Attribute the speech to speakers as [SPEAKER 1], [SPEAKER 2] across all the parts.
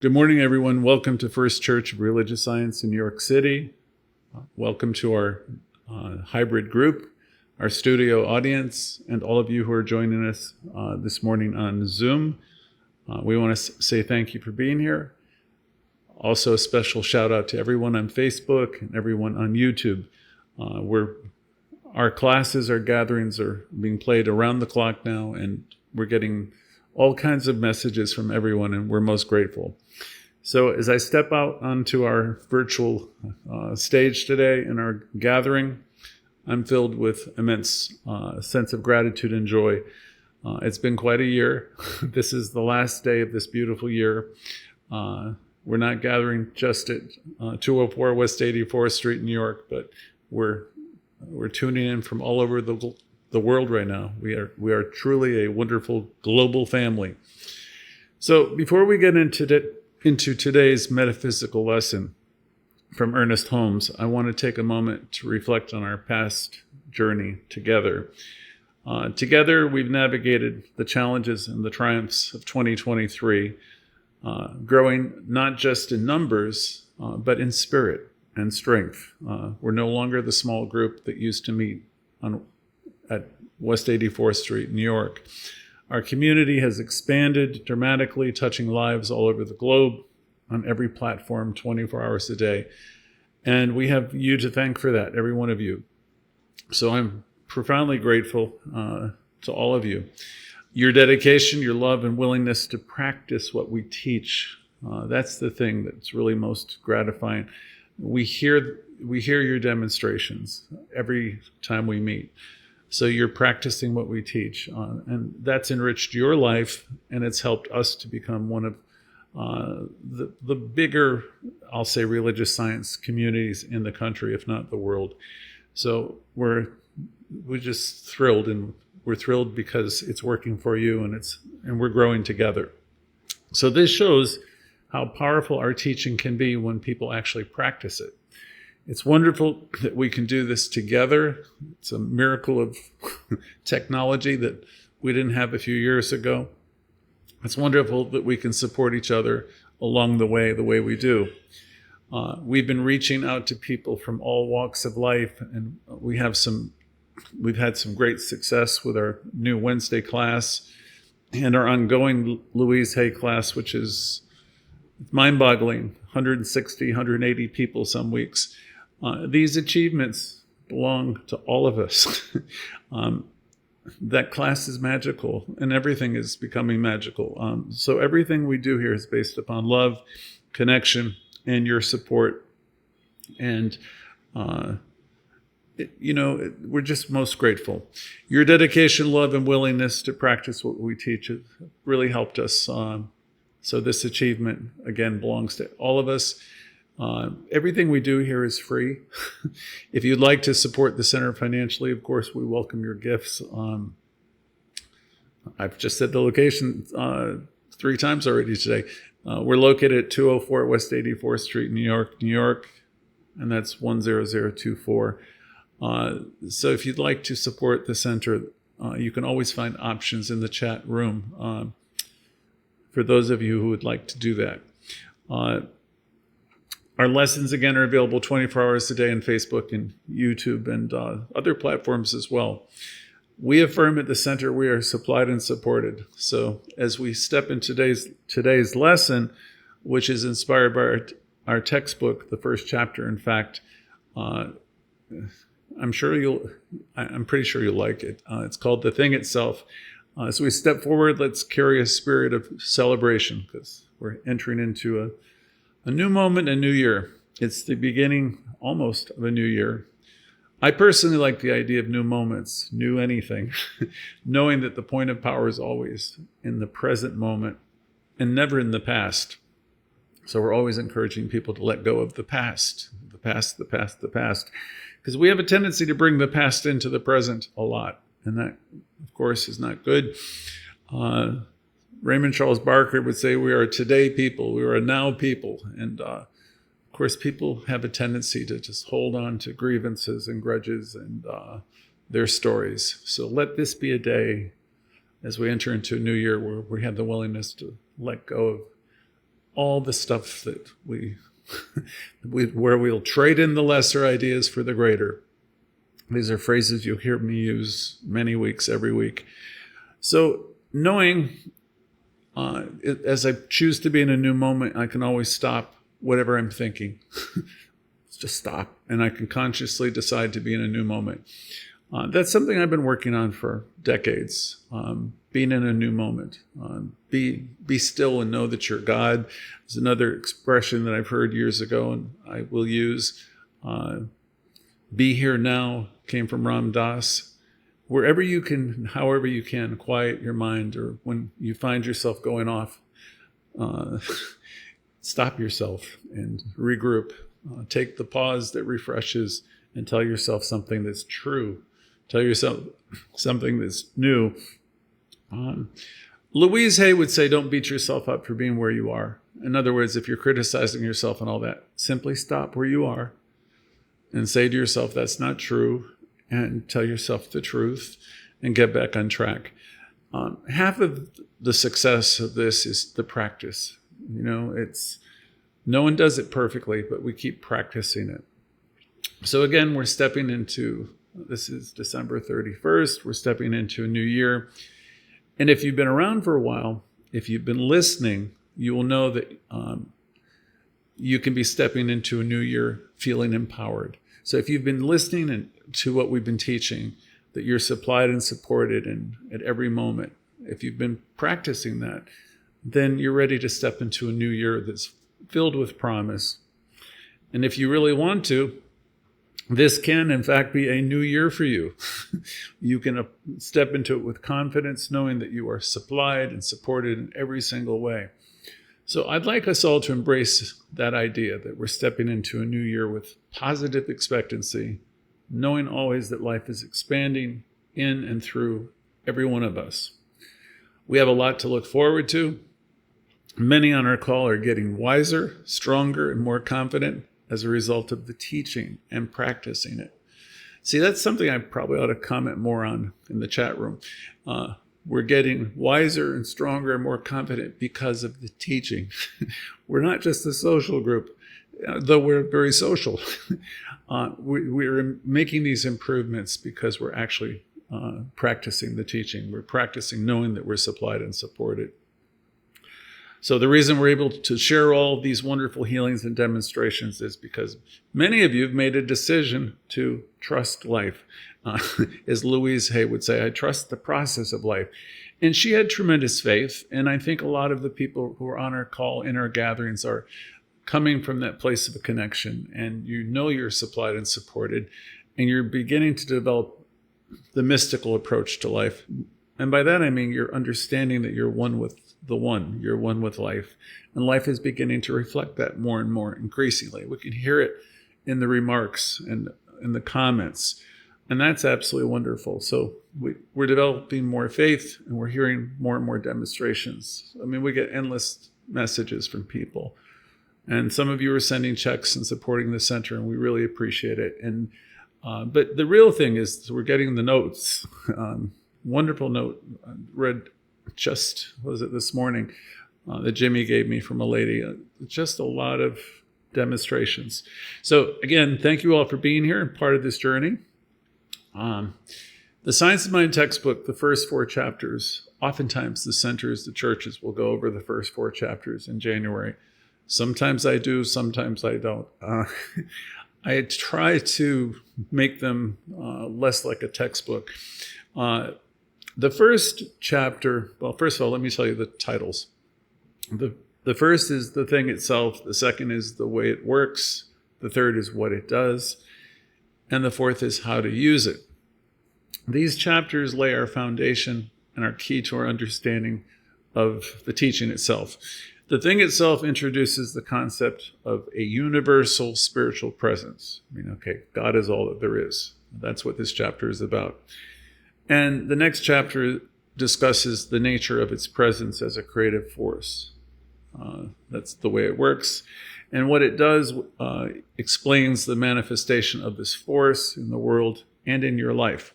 [SPEAKER 1] Good morning, everyone. Welcome to First Church of Religious Science in New York City. Welcome to our hybrid group, our studio audience, and all of you who are joining us this morning on Zoom. We want to say thank you for being here. Also, a special shout out to everyone on Facebook and everyone on YouTube. Our classes, our gatherings are being played around the clock now, and we're getting all kinds of messages from everyone, and we're most grateful. So as I step out onto our virtual stage today in our gathering, I'm filled with immense sense of gratitude and joy. It's been quite a year. This is the last day of this beautiful year. We're not gathering just at 204 West 84th Street in New York, but we're tuning in from all over the world right now. We are truly a wonderful global family. So before we get into today's metaphysical lesson from Ernest Holmes, I want to take a moment to reflect on our past journey together. Together, we've navigated the challenges and the triumphs of 2023, growing not just in numbers, but in spirit and strength. We're no longer the small group that used to meet at West 84th Street, New York. Our community has expanded dramatically, touching lives all over the globe on every platform, 24 hours a day. And we have you to thank for that, every one of you. So I'm profoundly grateful to all of you. Your dedication, your love, and willingness to practice what we teach, that's the thing that's really most gratifying. We hear your demonstrations every time we meet. So you're practicing what we teach, and that's enriched your life, and it's helped us to become one of the bigger, I'll say, religious science communities in the country, if not the world. So we're just thrilled, and we're thrilled because it's working for you, and we're growing together. So this shows how powerful our teaching can be when people actually practice it. It's wonderful that we can do this together. It's a miracle of technology that we didn't have a few years ago. It's wonderful that we can support each other along the way we do. We've been reaching out to people from all walks of life, and we've had some great success with our new Wednesday class and our ongoing Louise class, which is mind-boggling, 160, 180 people some weeks. These achievements belong to all of us. That class is magical, and everything is becoming magical. So everything we do here is based upon love, connection, and your support. And, we're just most grateful. Your dedication, love, and willingness to practice what we teach has really helped us. So this achievement, again, belongs to all of us. Everything we do here is free. If you'd like to support the center financially, of course, we welcome your gifts. I've just said the location 3 times already today. We're located at 204 West 84th Street, New York, and that's 10024. So if you'd like to support the center, you can always find options in the chat room for those of you who would like to do that. Our lessons, again, are available 24 hours a day on Facebook and YouTube and other platforms as well. We affirm at the center we are supplied and supported. So as we step into today's lesson, which is inspired by our textbook, the first chapter, in fact, I'm pretty sure you'll like it. It's called The Thing Itself. As we step forward, let's carry a spirit of celebration, because we're entering into a new moment, a new year. It's the beginning almost of a new year. I personally like the idea of new moments, new anything, knowing that the point of power is always in the present moment and never in the past. So we're always encouraging people to let go of the past, because we have a tendency to bring the past into the present a lot. And that, of course, is not good. Raymond Charles Barker would say we are today people, we are a now people. And of course, people have a tendency to just hold on to grievances and grudges and their stories. So let this be a day as we enter into a new year where we have the willingness to let go of all the stuff that where we'll trade in the lesser ideas for the greater. These are phrases you'll hear me use many weeks, every week. So knowing as I choose to be in a new moment, I can always stop whatever I'm thinking. Just stop, and I can consciously decide to be in a new moment. That's something I've been working on for decades, being in a new moment. Be still and know that you're God is another expression that I've heard years ago, and I will use. Be here now came from Ram Dass. Wherever you can, however you can, quiet your mind, or when you find yourself going off, stop yourself and regroup. Take the pause that refreshes and tell yourself something that's true. Tell yourself something that's new. Louise Hay would say, don't beat yourself up for being where you are. In other words, if you're criticizing yourself and all that, simply stop where you are and say to yourself, that's not true, and tell yourself the truth and get back on track. Half of the success of this is the practice. No one does it perfectly, but we keep practicing it. So again, we're stepping into, this is December 31st, we're stepping into a new year. And if you've been around for a while, if you've been listening, you will know that you can be stepping into a new year feeling empowered. So if you've been listening to what we've been teaching, that you're supplied and supported at every moment, if you've been practicing that, then you're ready to step into a new year that's filled with promise. And if you really want to, this can, in fact, be a new year for you. You can step into it with confidence, knowing that you are supplied and supported in every single way. So I'd like us all to embrace that idea that we're stepping into a new year with positive expectancy, knowing always that life is expanding in and through every one of us. We have a lot to look forward to. Many on our call are getting wiser, stronger, and more confident as a result of the teaching and practicing it. See, that's something I probably ought to comment more on in the chat room. We're getting wiser and stronger and more confident because of the teaching. We're not just a social group, though we're very social. We're making these improvements because we're actually practicing the teaching. We're practicing knowing that we're supplied and supported. So the reason we're able to share all of these wonderful healings and demonstrations is because many of you have made a decision to trust life. As Louise Hay would say, I trust the process of life. And she had tremendous faith. And I think a lot of the people who are on our call in our gatherings are coming from that place of a connection. And you know you're supplied and supported. And you're beginning to develop the mystical approach to life. And by that, I mean you're understanding that you're one with the one. You're one with life. And life is beginning to reflect that more and more increasingly. We can hear it in the remarks and in the comments. And that's absolutely wonderful. So we're developing more faith, and we're hearing more and more demonstrations. I mean, we get endless messages from people. And some of you are sending checks and supporting the center, and we really appreciate it. And but the real thing is we're getting the notes. Wonderful note I read just, was it this morning, that Jimmy gave me from a lady. Just a lot of demonstrations. So again, thank you all for being here and part of this journey. The Science of Mind textbook, the first 4 chapters, oftentimes the centers, the churches will go over the first 4 chapters in January. Sometimes I do, sometimes I don't. I try to make them less like a textbook. The first chapter, well, first of all, let me tell you the titles. The first is the thing itself. The second is the way it works. The third is what it does. And the fourth is how to use it. These chapters lay our foundation and are key to our understanding of the teaching itself. The thing itself introduces the concept of a universal spiritual presence. I mean, okay, God is all that there is. That's what this chapter is about. And the next chapter discusses the nature of its presence as a creative force. That's the way it works. And what it does explains the manifestation of this force in the world and in your life.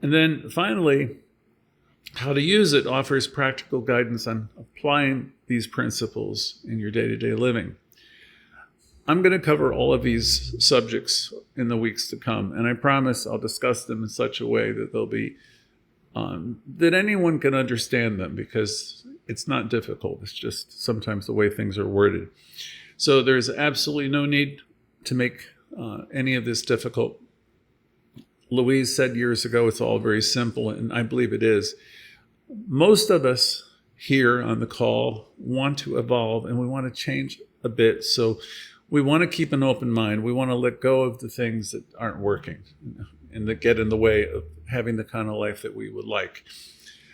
[SPEAKER 1] And then finally, how to use it offers practical guidance on applying these principles in your day-to-day living. I'm going to cover all of these subjects in the weeks to come, and I promise I'll discuss them in such a way that they'll be that anyone can understand them, because it's not difficult. It's just sometimes the way things are worded. So there's absolutely no need to make any of this difficult. Louise said years ago, it's all very simple, and I believe it is. Most of us here on the call want to evolve, and we want to change a bit. So we want to keep an open mind. We want to let go of the things that aren't working and that get in the way of having the kind of life that we would like.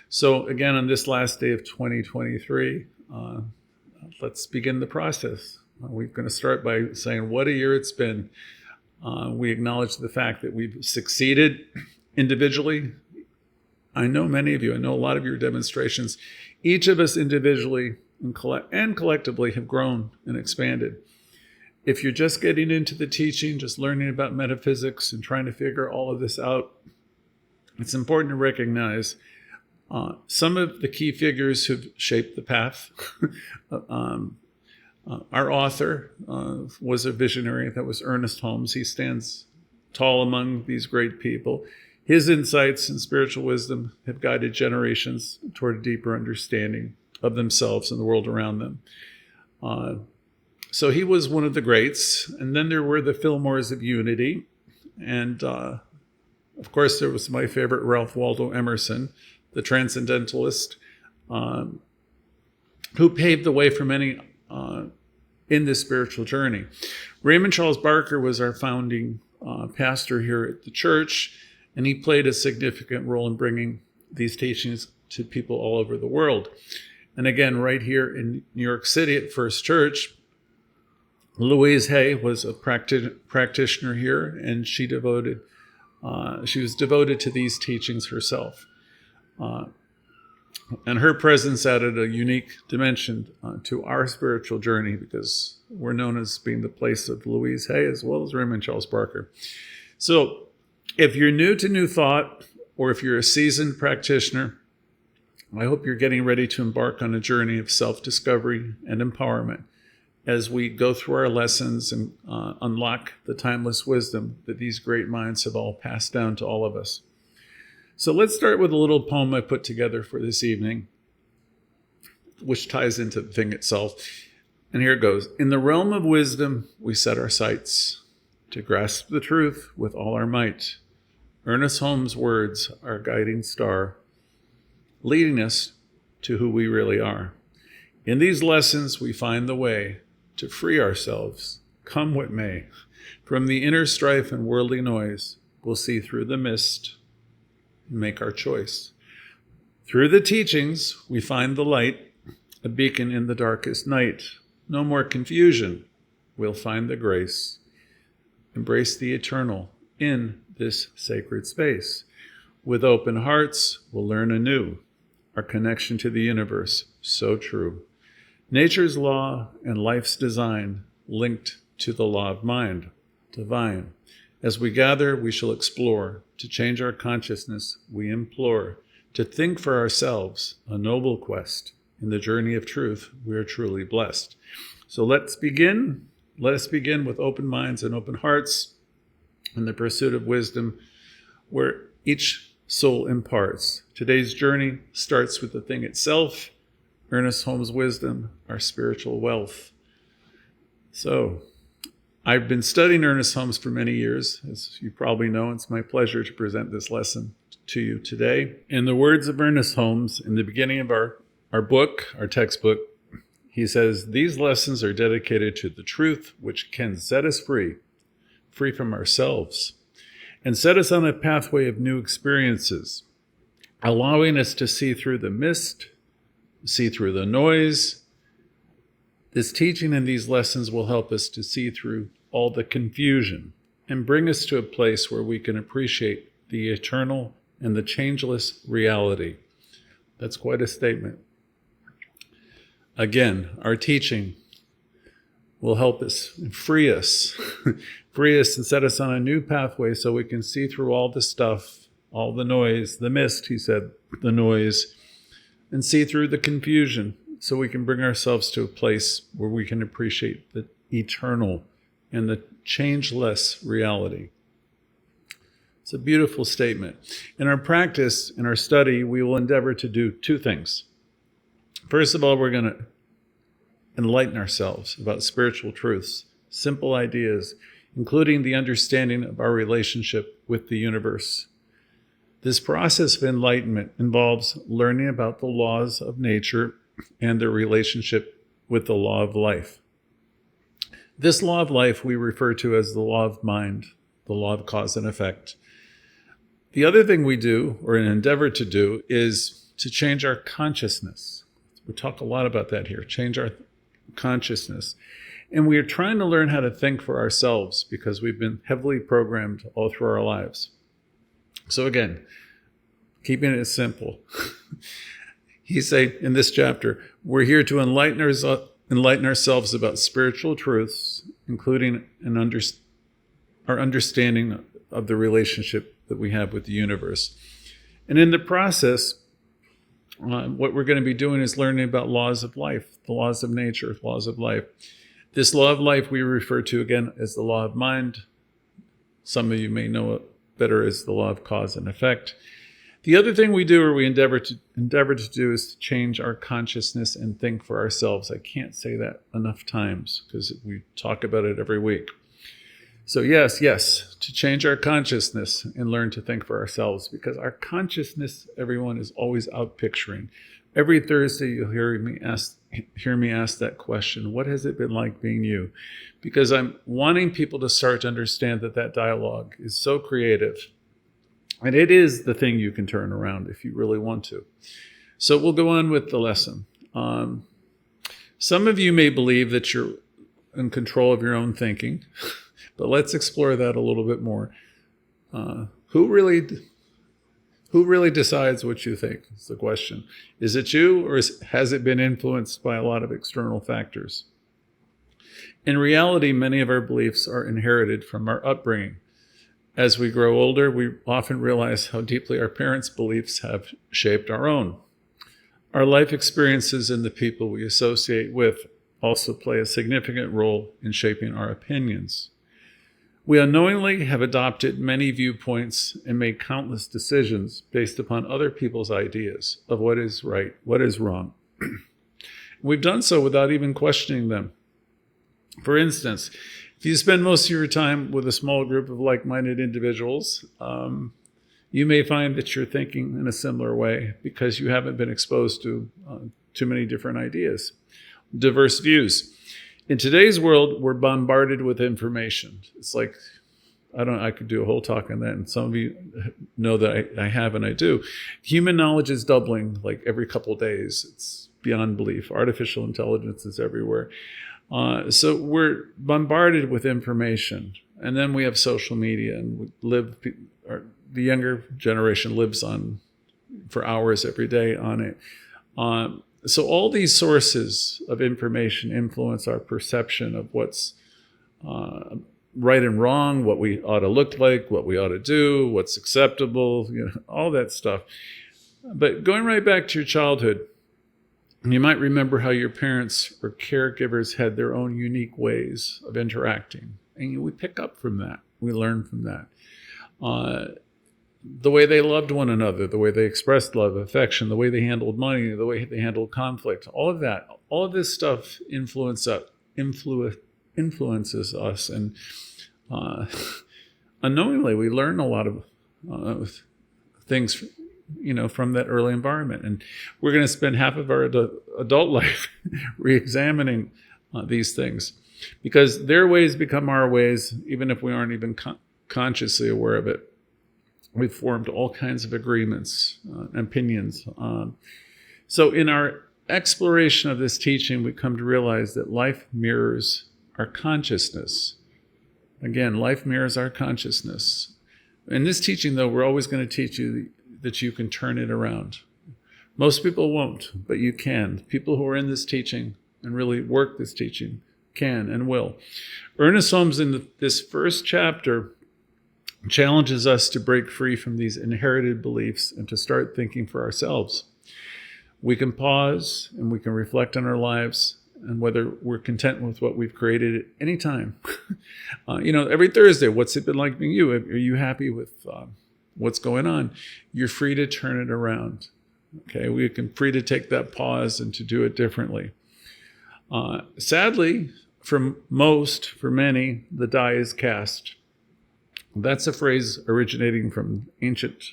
[SPEAKER 1] So again, on this last day of 2023, let's begin the process. We're going to start by saying what a year it's been. We acknowledge the fact that we've succeeded individually. I know many of you, I know a lot of your demonstrations. Each of us individually and collectively have grown and expanded. If you're just getting into the teaching, just learning about metaphysics and trying to figure all of this out, it's important to recognize some of the key figures who've shaped the path. Our author was a visionary. That was Ernest Holmes. He stands tall among these great people. His insights and spiritual wisdom have guided generations toward a deeper understanding of themselves and the world around them. So he was one of the greats. And then there were the Fillmores of Unity. And of course, there was my favorite, Ralph Waldo Emerson, the transcendentalist, who paved the way for many in this spiritual journey. Raymond Charles Barker was our founding pastor here at the church, and he played a significant role in bringing these teachings to people all over the world. And again, right here in New York City at First Church, Louise was a practitioner here, and she was devoted to these teachings herself. And her presence added a unique dimension to our spiritual journey, because we're known as being the place of Louise as well as Raymond Charles Barker. So if you're new to New Thought, or if you're a seasoned practitioner, I hope you're getting ready to embark on a journey of self-discovery and empowerment as we go through our lessons and unlock the timeless wisdom that these great minds have all passed down to all of us. So let's start with a little poem I put together for this evening, which ties into the thing itself. And here it goes. In the realm of wisdom, we set our sights to grasp the truth with all our might. Ernest Holmes' words are guiding star, leading us to who we really are. In these lessons, we find the way to free ourselves, come what may. From the inner strife and worldly noise, we'll see through the mist and make our choice. Through the teachings, we find the light, a beacon in the darkest night. No more confusion, we'll find the grace. Embrace the eternal in this sacred space. With open hearts, we'll learn anew our connection to the universe, so true. Nature's law and life's design linked to the law of mind, divine. As we gather, we shall explore. To change our consciousness, we implore. To think for ourselves, a noble quest. In the journey of truth, we are truly blessed. So let's begin. Let us begin with open minds and open hearts in the pursuit of wisdom, where each soul imparts. Today's journey starts with the thing itself, Ernest Holmes' wisdom, our spiritual wealth. So, I've been studying Ernest Holmes for many years. As you probably know, it's my pleasure to present this lesson to you today. In the words of Ernest Holmes, in the beginning of our book, our textbook, he says, "These lessons are dedicated to the truth which can set us free from ourselves, and set us on a pathway of new experiences, allowing us to see through the mist, see through the noise. This teaching and these lessons will help us to see through all the confusion and bring us to a place where we can appreciate the eternal and the changeless reality." That's quite a statement. Again, our teaching will help us, free us and set us on a new pathway so we can see through all the stuff, all the noise, the mist, he said, the noise, and see through the confusion so we can bring ourselves to a place where we can appreciate the eternal and the changeless reality. It's a beautiful statement. In our practice, in our study, we will endeavor to do two things. First of all, we're going to enlighten ourselves about spiritual truths, simple ideas, including the understanding of our relationship with the universe. This process of enlightenment involves learning about the laws of nature and their relationship with the law of life. This law of life we refer to as the law of mind, the law of cause and effect. The other thing we do, or an endeavor to do, is to change our consciousness. We talk a lot about that here, change our consciousness. And we are trying to learn how to think for ourselves because we've been heavily programmed all through our lives. So again, keeping it simple. He say in this chapter, we're here to enlighten ourselves about spiritual truths, including our understanding of the relationship that we have with the universe. And in the process, what we're going to be doing is learning about laws of life, the laws of nature, laws of life. This law of life we refer to again as the law of mind. Some of you may know it better as the law of cause and effect. The other thing we do, or we endeavor to do, is to change our consciousness and think for ourselves. I can't say that enough times because we talk about it every week. So yes, to change our consciousness and learn to think for ourselves, because our consciousness, everyone, is always out picturing. Every Thursday you'll hear me ask that question, what has it been like being you? Because I'm wanting people to start to understand that dialogue is so creative. And it is the thing you can turn around if you really want to. So we'll go on with the lesson. Some of you may believe that you're in control of your own thinking, but let's explore that a little bit more. Who really decides what you think? Is the question. Is it you, or has it been influenced by a lot of external factors? In reality, many of our beliefs are inherited from our upbringing. As we grow older, we often realize how deeply our parents' beliefs have shaped our own. Our life experiences and the people we associate with also play a significant role in shaping our opinions. We unknowingly have adopted many viewpoints and made countless decisions based upon other people's ideas of what is right, what is wrong. We've done so without even questioning them. For instance, if you spend most of your time with a small group of like-minded individuals, you may find that you're thinking in a similar way because you haven't been exposed to too many different ideas, diverse views. In today's world, we're bombarded with information. It's like, I could do a whole talk on that, and some of you know that I have and I do. Human knowledge is doubling like every couple of days. It's beyond belief. Artificial intelligence is everywhere. So we're bombarded with information. And then we have social media, and the younger generation lives for hours every day on it. So all these sources of information influence our perception of what's right and wrong, what we ought to look like, what we ought to do, what's acceptable, all that stuff. But going right back to your childhood, you might remember how your parents or caregivers had their own unique ways of interacting. And we pick up from that. We learn from that. The way they loved one another, the way they expressed love, affection, the way they handled money, the way they handled conflict, all of that, all of this stuff influences us. And unknowingly, we learn a lot of things from that early environment. And we're going to spend half of our adult life re-examining these things, because their ways become our ways, even if we aren't even consciously aware of it. We've formed all kinds of agreements, opinions. So in our exploration of this teaching, we come to realize that life mirrors our consciousness. Again, life mirrors our consciousness. In this teaching, though, we're always going to teach you that you can turn it around. Most people won't, but you can. People who are in this teaching and really work this teaching can and will. Ernest Holmes, in this first chapter, challenges us to break free from these inherited beliefs and to start thinking for ourselves. We can pause and we can reflect on our lives and whether we're content with what we've created at any time. Every Thursday, what's it been like being you? Are you happy with what's going on? You're free to turn it around. Okay, we can free to take that pause and to do it differently. Sadly, for many, the die is cast. That's a phrase originating from ancient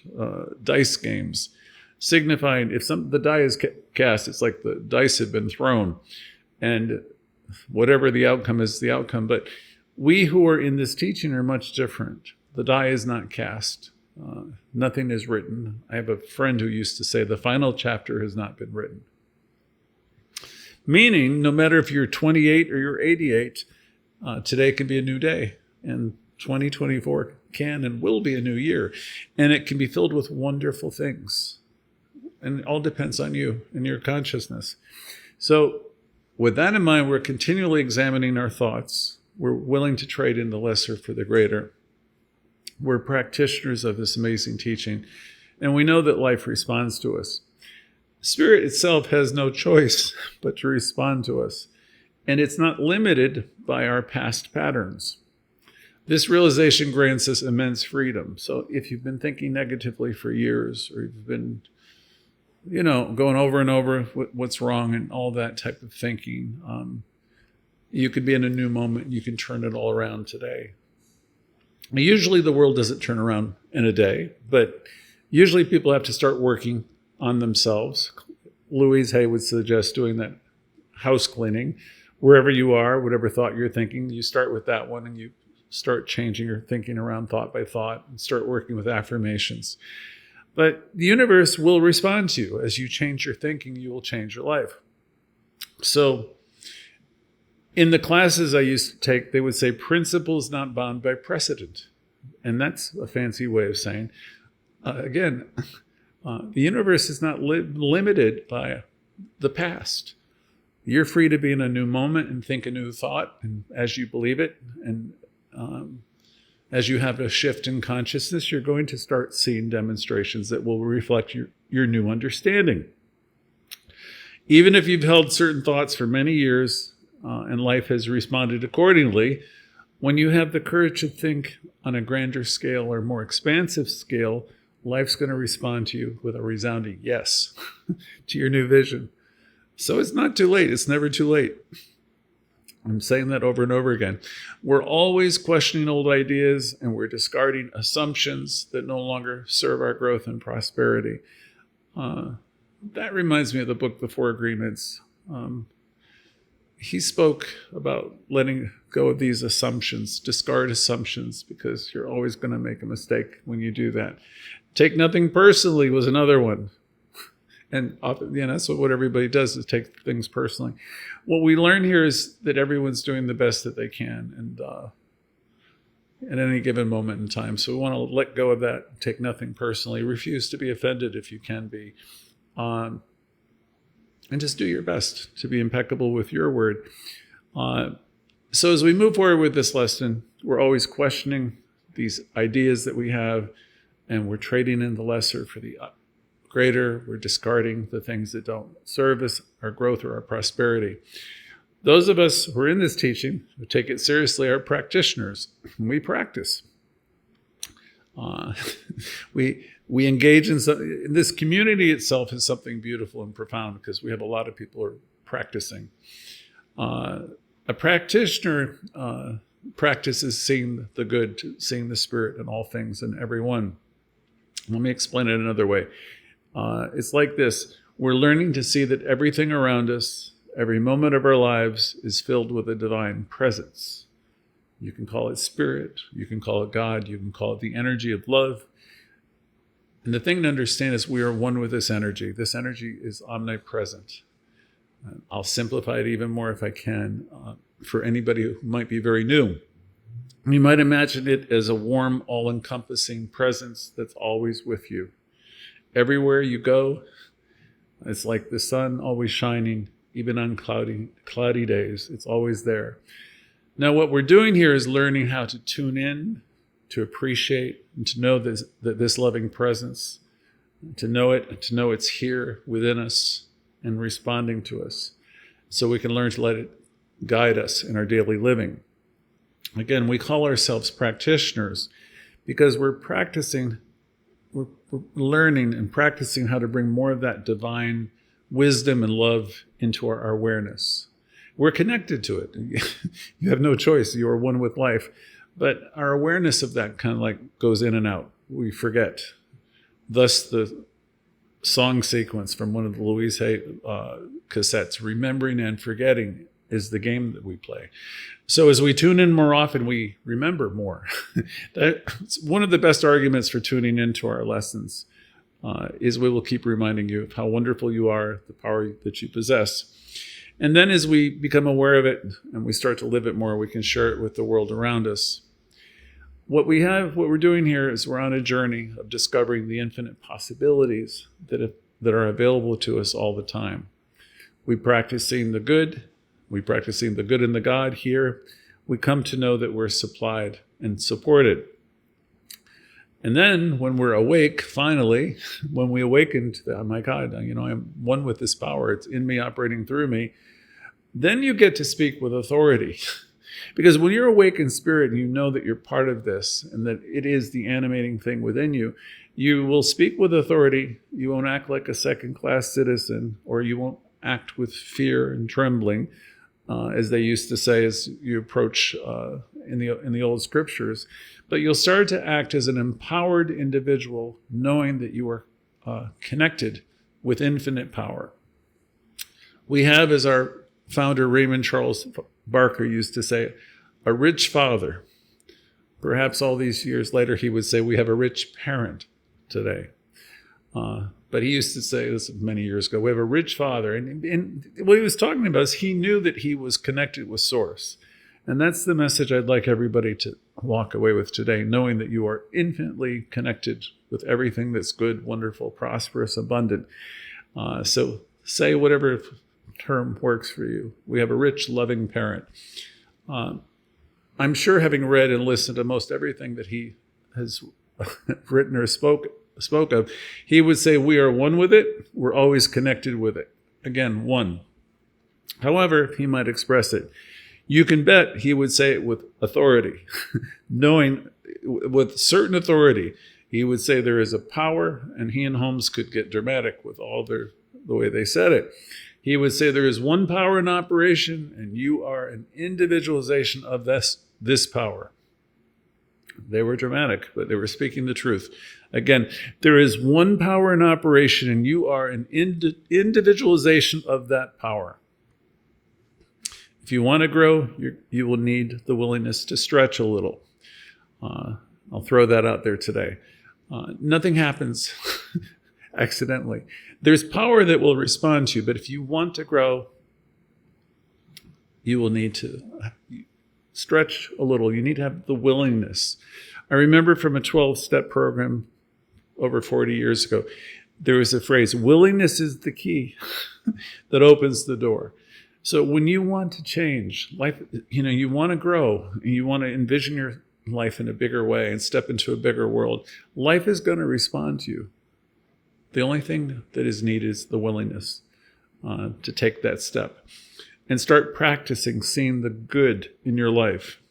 [SPEAKER 1] dice games, signifying if the die is cast, it's like the dice have been thrown, and whatever the outcome is, the outcome. But we who are in this teaching are much different. The die is not cast. Nothing is written. I have a friend who used to say the final chapter has not been written. Meaning, no matter if you're 28 or you're 88, today can be a new day. And 2024 can and will be a new year. And it can be filled with wonderful things. And it all depends on you and your consciousness. So with that in mind, we're continually examining our thoughts. We're willing to trade in the lesser for the greater. We're practitioners of this amazing teaching, and we know that life responds to us. Spirit itself has no choice but to respond to us, and it's not limited by our past patterns. This realization grants us immense freedom. So if you've been thinking negatively for years, or you've been, going over and over what's wrong and all that type of thinking, you could be in a new moment. You can turn it all around today. Usually the world doesn't turn around in a day, but usually people have to start working on themselves. Louise would suggest doing that house cleaning. Wherever you are, whatever thought you're thinking, you start with that one and you start changing your thinking around thought by thought and start working with affirmations. But the universe will respond to you. As you change your thinking, you will change your life. So in the classes I used to take, they would say principles not bound by precedent. And that's a fancy way of saying, the universe is not limited by the past. You're free to be in a new moment and think a new thought, and as you believe it, and as you have a shift in consciousness, you're going to start seeing demonstrations that will reflect your new understanding. Even if you've held certain thoughts for many years, and life has responded accordingly, when you have the courage to think on a grander scale or more expansive scale, life's going to respond to you with a resounding yes to your new vision. So it's not too late. It's never too late. I'm saying that over and over again. We're always questioning old ideas, and we're discarding assumptions that no longer serve our growth and prosperity. That reminds me of the book, The Four Agreements. He spoke about letting go of these assumptions, discard assumptions, because you're always going to make a mistake when you do that. Take nothing personally was another one. And often, that's what everybody does, is take things personally. What we learn here is that everyone's doing the best that they can, and at any given moment in time. So we want to let go of that, take nothing personally, refuse to be offended if you can be, and just do your best to be impeccable with your word. So as we move forward with this lesson, we're always questioning these ideas that we have, and we're trading in the lesser for the greater. We're discarding the things that don't serve us, our growth or our prosperity. Those of us who are in this teaching, who take it seriously, are practitioners. We practice. We engage in this community itself is something beautiful and profound, because we have a lot of people who are practicing. A practitioner practices seeing the good, seeing the spirit in all things and everyone. Let me explain it another way. It's like this. We're learning to see that everything around us, every moment of our lives, is filled with a divine presence. You can call it spirit, you can call it God, you can call it the energy of love. And the thing to understand is we are one with this energy. This energy is omnipresent. I'll simplify it even more if I can for anybody who might be very new. You might imagine it as a warm, all-encompassing presence that's always with you. Everywhere you go, it's like the sun always shining, even on cloudy days. It's always there. Now, what we're doing here is learning how to tune in, to appreciate, and to know that this loving presence, to know it, to know it's here within us, and responding to us, so we can learn to let it guide us in our daily living. Again, we call ourselves practitioners because we're learning and practicing how to bring more of that divine wisdom and love into our awareness. We're connected to it. You have no choice. You are one with life. But our awareness of that kind of like goes in and out. We forget. Thus the song sequence from one of the Louise cassettes, Remembering and Forgetting, is the game that we play. So as we tune in more often, we remember more. That's one of the best arguments for tuning into our lessons, is we will keep reminding you of how wonderful you are, the power that you possess. And then as we become aware of it and we start to live it more, we can share it with the world around us. What we're doing here is we're on a journey of discovering the infinite possibilities that are available to us all the time. We're practicing the good and the God here. We come to know that we're supplied and supported. And then when we're awake, finally, when we awaken to that, oh my God, I'm one with this power. It's in me, operating through me. Then you get to speak with authority. Because when you're awake in spirit and you know that you're part of this and that it is the animating thing within you, you will speak with authority. You won't act like a second-class citizen, or you won't act with fear and trembling, as they used to say as you approach in the old scriptures. But you'll start to act as an empowered individual, knowing that you are connected with infinite power. We have, as our founder Raymond Charles Barker used to say, a rich father. Perhaps all these years later he would say we have a rich parent today. But he used to say this many years ago, we have a rich father. And what he was talking about is he knew that he was connected with Source. And that's the message I'd like everybody to walk away with today, knowing that you are infinitely connected with everything that's good, wonderful, prosperous, abundant. So say whatever term works for you. We have a rich, loving parent. I'm sure, having read and listened to most everything that he has written or spoke of, he would say we are one with it. We're always connected with it. Again, one. However, he might express it. You can bet he would say it with authority, knowing with certain authority. He would say there is a power, and he and Holmes could get dramatic with all the way they said it. He would say there is one power in operation, and you are an individualization of this power. They were dramatic, but they were speaking the truth. Again, there is one power in operation, and you are an individualization of that power. If you want to grow, you will need the willingness to stretch a little. I'll throw that out there today. Nothing happens accidentally. There's power that will respond to you, but if you want to grow, you will need to stretch a little. You need to have the willingness. I remember from a 12-step program over 40 years ago, there was a phrase, willingness is the key that opens the door. So when you want to change life, you want to grow, and you want to envision your life in a bigger way and step into a bigger world, life is going to respond to you. The only thing that is needed is the willingness to take that step and start practicing seeing the good in your life.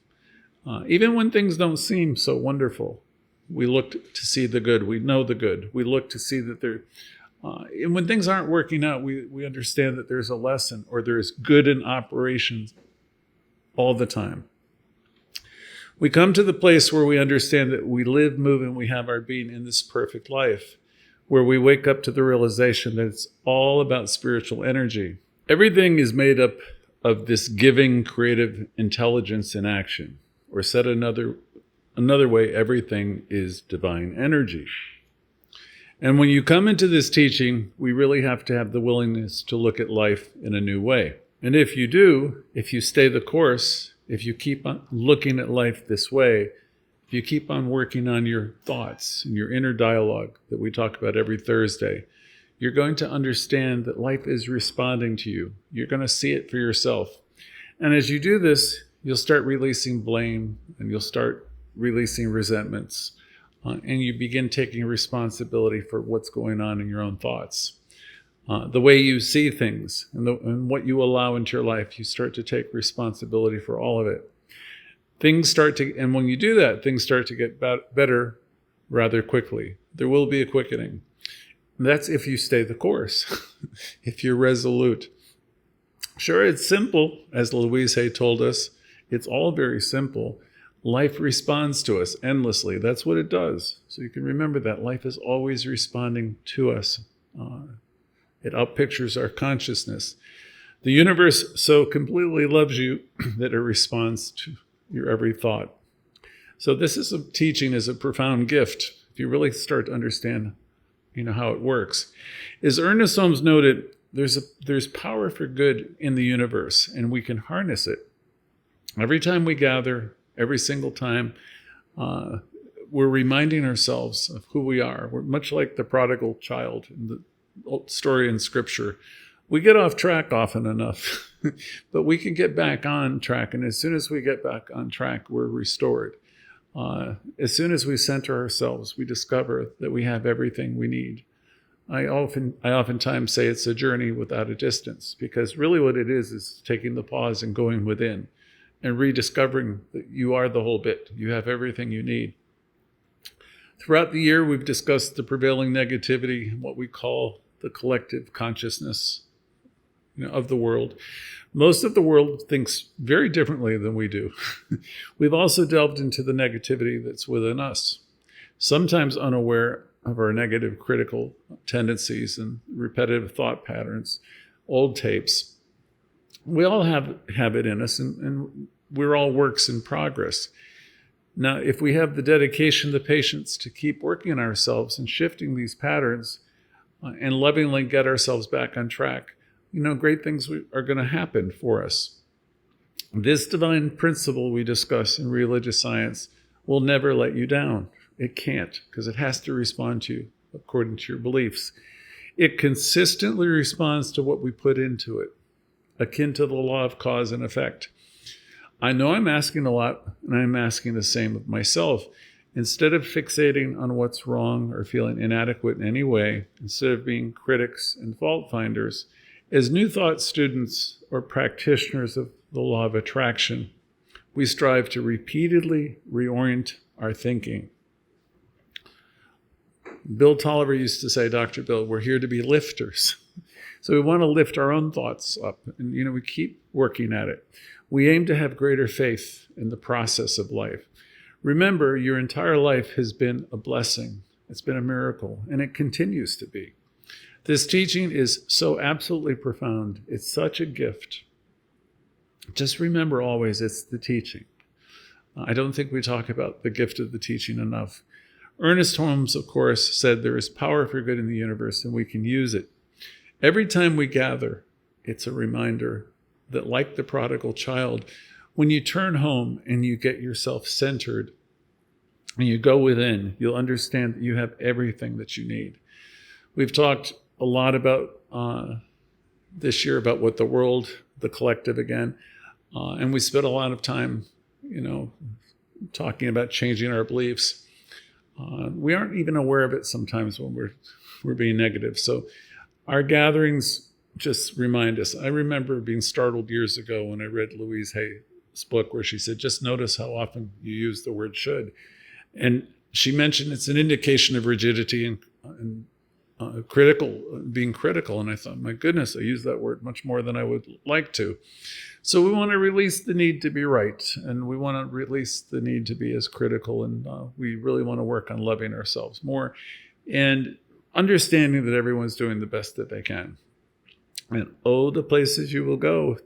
[SPEAKER 1] Even when things don't seem so wonderful, we look to see the good. We know the good. We look to see that and when things aren't working out, we understand that there's a lesson, or there is good in operation all the time. We come to the place where we understand that we live, move, and we have our being in this perfect life, where we wake up to the realization that it's all about spiritual energy. Everything is made up of this giving, creative intelligence in action. Or said another way, everything is divine energy. And when you come into this teaching, we really have to have the willingness to look at life in a new way. And if you do, if you stay the course, if you keep on looking at life this way, if you keep on working on your thoughts and your inner dialogue that we talk about every Thursday, you're going to understand that life is responding to you. You're going to see it for yourself. And as you do this, you'll start releasing blame, and you'll start releasing resentments. And you begin taking responsibility for what's going on in your own thoughts. the way you see things and what you allow into your life. You start to take responsibility for all of it. And when you do that, things start to get better rather quickly. There will be a quickening. And that's if you stay the course, if you're resolute. Sure, it's simple, as Louise told us. It's all very simple. Life responds to us endlessly. That's what it does. So you can remember that life is always responding to us. It outpictures our consciousness. The universe so completely loves you that it responds to your every thought. So this teaching is a profound gift. If you really start to understand, how it works. As Ernest Holmes noted, there's power for good in the universe, and we can harness it. Every time we gather, every single time, we're reminding ourselves of who we are. We're much like the prodigal child in the old story in Scripture. We get off track often enough, but we can get back on track. And as soon as we get back on track, we're restored. As soon as we center ourselves, we discover that we have everything we need. I oftentimes say it's a journey without a distance, because really what it is taking the pause and going within and rediscovering that you are the whole bit. You have everything you need. Throughout the year, we've discussed the prevailing negativity, what we call the collective consciousness of the world. Most of the world thinks very differently than we do. We've also delved into the negativity that's within us, sometimes unaware of our negative critical tendencies and repetitive thought patterns, old tapes. We all have it in us, and we're all works in progress. Now, if we have the dedication, the patience to keep working on ourselves and shifting these patterns and lovingly get ourselves back on track, great things are going to happen for us. This divine principle we discuss in religious science will never let you down. It can't, because it has to respond to you according to your beliefs. It consistently responds to what we put into it, akin to the law of cause and effect. I know I'm asking a lot, and I'm asking the same of myself. Instead of fixating on what's wrong or feeling inadequate in any way, instead of being critics and fault finders, as New Thought students or practitioners of the law of attraction, we strive to repeatedly reorient our thinking. Bill Tolliver used to say, Dr. Bill, we're here to be lifters. So we want to lift our own thoughts up, and we keep working at it. We aim to have greater faith in the process of life. Remember, your entire life has been a blessing. It's been a miracle, and it continues to be. This teaching is so absolutely profound. It's such a gift. Just remember always, it's the teaching. I don't think we talk about the gift of the teaching enough. Ernest Holmes, of course, said there is power for good in the universe, and we can use it. Every time we gather, it's a reminder that, like the prodigal child, when you turn home and you get yourself centered and you go within, you'll understand that you have everything that you need. We've talked a lot about this year about what the world, the collective again, and we spent a lot of time, talking about changing our beliefs. We aren't even aware of it sometimes when we're being negative. So our gatherings just remind us. I remember being startled years ago when I read Louise Hay's book where she said, just notice how often you use the word should. And she mentioned it's an indication of rigidity and being critical. And I thought, my goodness, I use that word much more than I would like to. So we want to release the need to be right. And we want to release the need to be as critical. And we really want to work on loving ourselves more and understanding that everyone's doing the best that they can. And the places you will go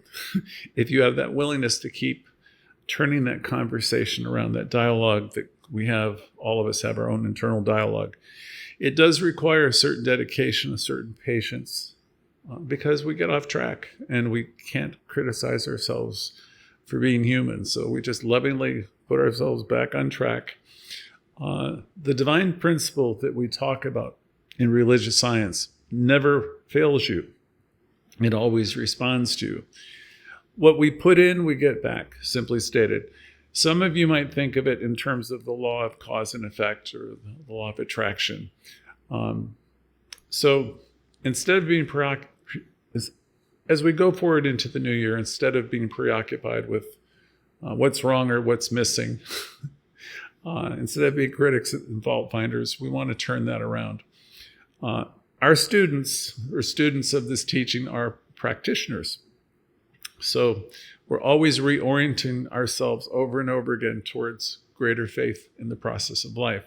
[SPEAKER 1] if you have that willingness to keep turning that conversation around, that dialogue that we have. All of us have our own internal dialogue. It does require a certain dedication, a certain patience, because we get off track and we can't criticize ourselves for being human. So we just lovingly put ourselves back on track. The divine principle that we talk about in religious science never fails you. It always responds to you. What we put in, we get back, simply stated. Some of you might think of it in terms of the law of cause and effect or the law of attraction. So instead of being as we go forward into the new year, instead of being preoccupied with what's wrong or what's missing, instead of being critics and fault finders, we want to turn that around. Our students, or students of this teaching, are practitioners. So we're always reorienting ourselves over and over again towards greater faith in the process of life.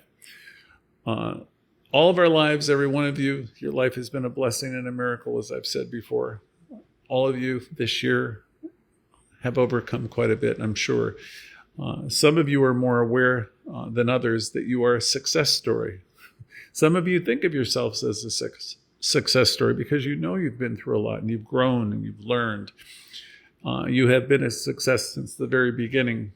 [SPEAKER 1] All of our lives, every one of you, your life has been a blessing and a miracle, as I've said before. All of you this year have overcome quite a bit, I'm sure. Some of you are more aware than others that you are a success story. Some of you think of yourselves as a success story because you know you've been through a lot and you've grown and you've learned. You have been a success since the very beginning.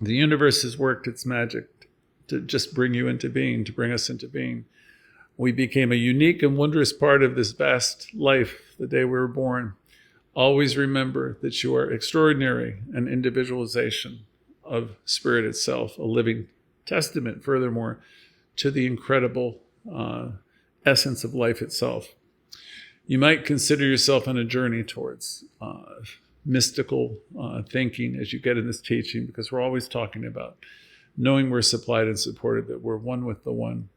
[SPEAKER 1] The universe has worked its magic to just bring you into being, to bring us into being. We became a unique and wondrous part of this vast life the day we were born. Always remember that you are extraordinary, an individualization of spirit itself, a living testament, furthermore, to the incredible essence of life itself. You might consider yourself on a journey towards mystical thinking as you get in this teaching, because we're always talking about knowing we're supplied and supported, that we're one with the one.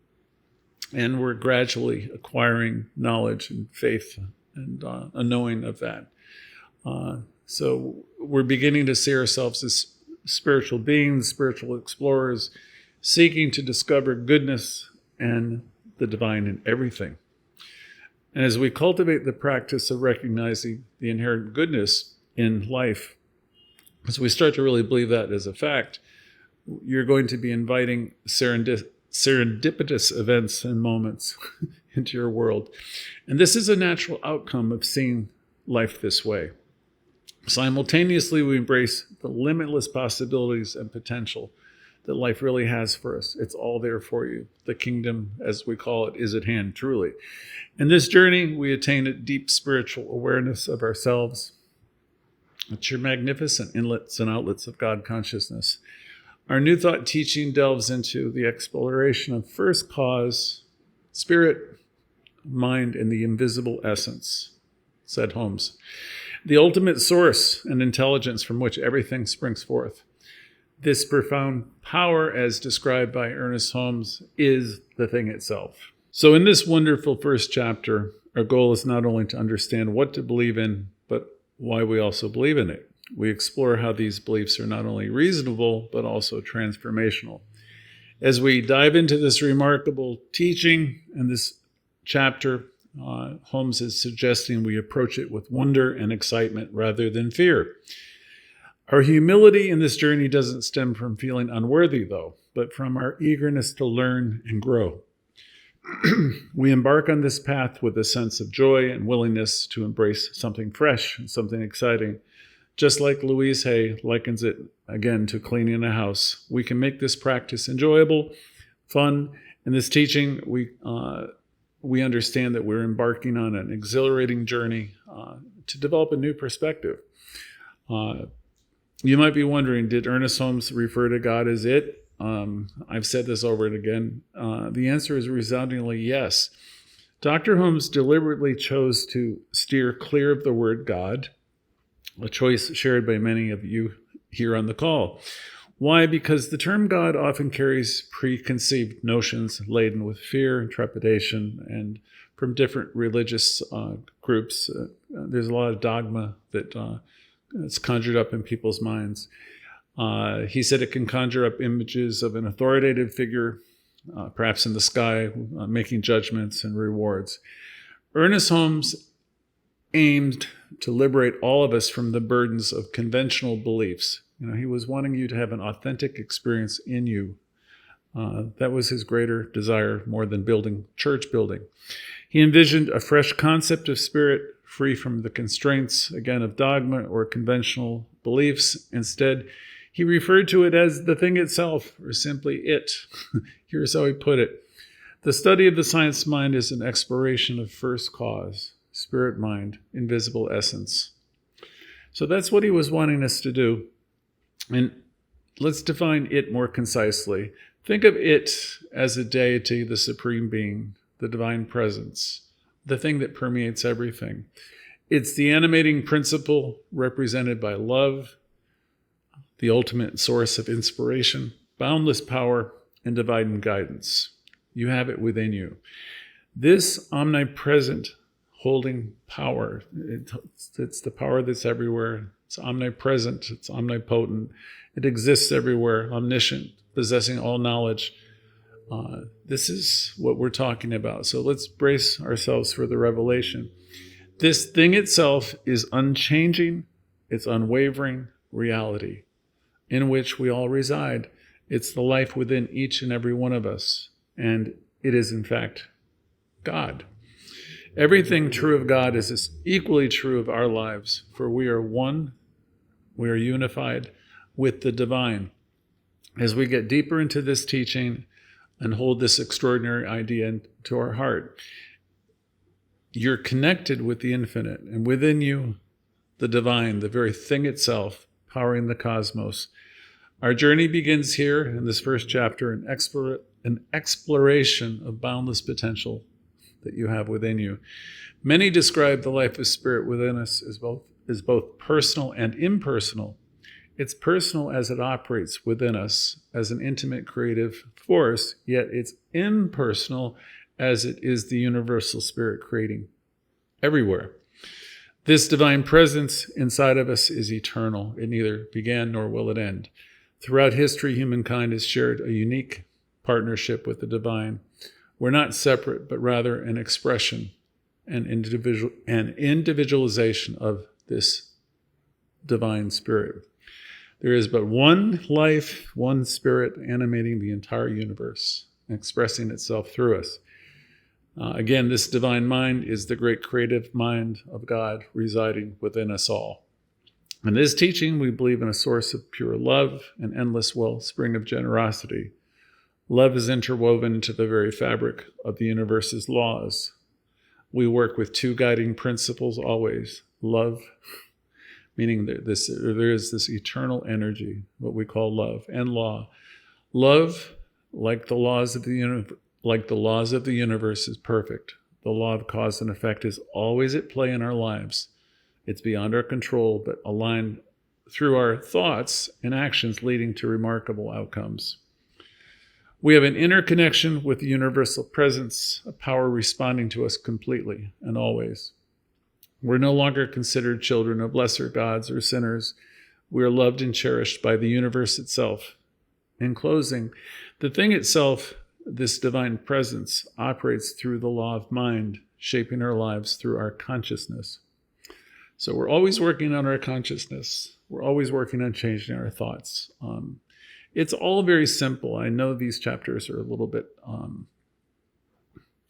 [SPEAKER 1] And we're gradually acquiring knowledge and faith and a knowing of that. So we're beginning to see ourselves as spiritual beings, spiritual explorers, seeking to discover goodness and the divine in everything. And as we cultivate the practice of recognizing the inherent goodness in life, as we start to really believe that as a fact, you're going to be inviting serendipitous events and moments into your world. And this is a natural outcome of seeing life this way. Simultaneously, we embrace the limitless possibilities and potential that life really has for us. It's all there for you. The kingdom, as we call it, is at hand, truly. In this journey, we attain a deep spiritual awareness of ourselves. It's your magnificent inlets and outlets of God consciousness. Our New Thought teaching delves into the exploration of first cause, spirit, mind, and the invisible essence, said Holmes. The ultimate source and intelligence from which everything springs forth. This profound power, as described by Ernest Holmes, is the thing itself. So in this wonderful first chapter, our goal is not only to understand what to believe in, but why we also believe in it. We explore how these beliefs are not only reasonable, but also transformational. As we dive into this remarkable teaching and this chapter, Holmes is suggesting we approach it with wonder and excitement rather than fear. Our humility in this journey doesn't stem from feeling unworthy, though, but from our eagerness to learn and grow. We embark on this path with a sense of joy and willingness to embrace something fresh and something exciting. Just like Louise likens it, again, to cleaning a house. We can make this practice enjoyable, fun. In this teaching, we understand that we're embarking on an exhilarating journey to develop a new perspective. You might be wondering, did Ernest Holmes refer to God as it? I've said this over and again. The answer is resoundingly yes. Dr. Holmes deliberately chose to steer clear of the word God, a choice shared by many of you here on the call. Why? Because the term God often carries preconceived notions laden with fear and trepidation, and from different religious groups, there's a lot of dogma that it's conjured up in people's minds. He said it can conjure up images of an authoritative figure, perhaps in the sky, making judgments and rewards. Ernest Holmes aimed to liberate all of us from the burdens of conventional beliefs. He was wanting you to have an authentic experience in you. That was his greater desire, more than church building. He envisioned a fresh concept of spirit, free from the constraints, again, of dogma or conventional beliefs. Instead, he referred to it as the thing itself, or simply it. Here's how he put it. The study of the science mind is an exploration of first cause, spirit, mind, invisible essence. So that's what he was wanting us to do. And let's define it more concisely. Think of it as a deity, the supreme being, the divine presence, the thing that permeates everything. It's the animating principle represented by love, the ultimate source of inspiration, boundless power, and divine guidance. You have it within you. This omnipresent holding power, it's the power that's everywhere. It's omnipresent, it's omnipotent. It exists everywhere, omniscient, possessing all knowledge. This is what we're talking about. So let's brace ourselves for the revelation. This thing itself is unchanging, it's unwavering reality in which we all reside. It's the life within each and every one of us. And it is, in fact, God. Everything true of God is equally true of our lives, for we are one, we are unified with the divine. As we get deeper into this teaching and hold this extraordinary idea into our heart, you're connected with the infinite, and within you, the divine, the very thing itself, powering the cosmos. Our journey begins here in this first chapter, an exploration of boundless potential that you have within you. Many describe the life of spirit within us as both personal and impersonal. It's personal as it operates within us as an intimate creative force, yet it's impersonal as it is the universal spirit creating everywhere. This divine presence inside of us is eternal. It neither began nor will it end. Throughout history, humankind has shared a unique partnership with the divine. We're not separate, but rather an expression and individualization of this divine spirit. There is but one life, one spirit animating the entire universe, expressing itself through us. Again, this divine mind is the great creative mind of God residing within us all. In this teaching, we believe in a source of pure love, an endless wellspring of generosity. Love is interwoven into the very fabric of the universe's laws. We work with two guiding principles always. Love, meaning there is this eternal energy, what we call love, and law. Love, like the laws of the universe, is perfect. The law of cause and effect is always at play in our lives. It's beyond our control, but aligned through our thoughts and actions, leading to remarkable outcomes. We have an interconnection with the universal presence, a power responding to us completely and always. We're no longer considered children of lesser gods or sinners. We are loved and cherished by the universe itself. In closing, the thing itself, this divine presence, operates through the law of mind, shaping our lives through our consciousness. So we're always working on our consciousness. We're always working on changing our thoughts. It's all very simple. I know these chapters are a little bit,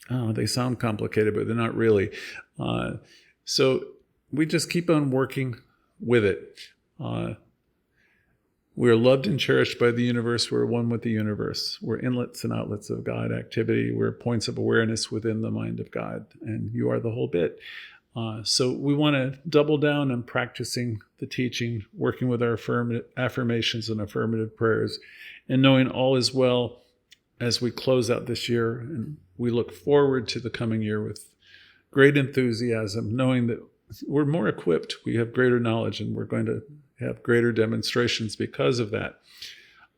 [SPEAKER 1] they sound complicated, but they're not really. So we just keep on working with it. We are loved and cherished by the universe. We're one with the universe. We're inlets and outlets of God activity. We're points of awareness within the mind of God. And you are the whole bit. So we want to double down on practicing the teaching, working with our affirmations and affirmative prayers, and knowing all is well as we close out this year. And we look forward to the coming year with great enthusiasm, knowing that we're more equipped, we have greater knowledge, and we're going to have greater demonstrations because of that.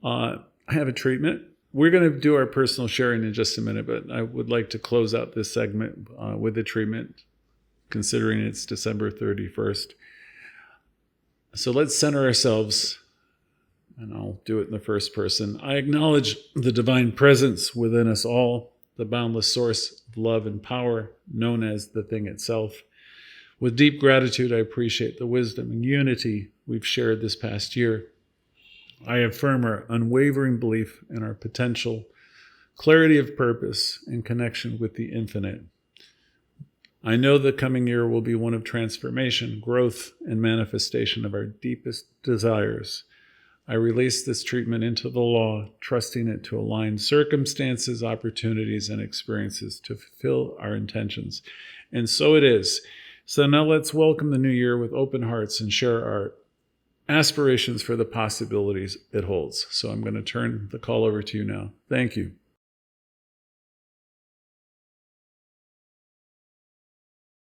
[SPEAKER 1] I have a treatment. We're going to do our personal sharing in just a minute, but I would like to close out this segment with the treatment, considering it's December 31st. So let's center ourselves, and I'll do it in the first person. I acknowledge the divine presence within us all, the boundless source of love and power, known as the thing itself. With deep gratitude, I appreciate the wisdom and unity we've shared this past year. I affirm our unwavering belief in our potential, clarity of purpose, and connection with the infinite. I know the coming year will be one of transformation, growth, and manifestation of our deepest desires. I release this treatment into the law, trusting it to align circumstances, opportunities, and experiences to fulfill our intentions. And so it is. So now let's welcome the new year with open hearts and share our aspirations for the possibilities it holds. So I'm going to turn the call over to you now. Thank you.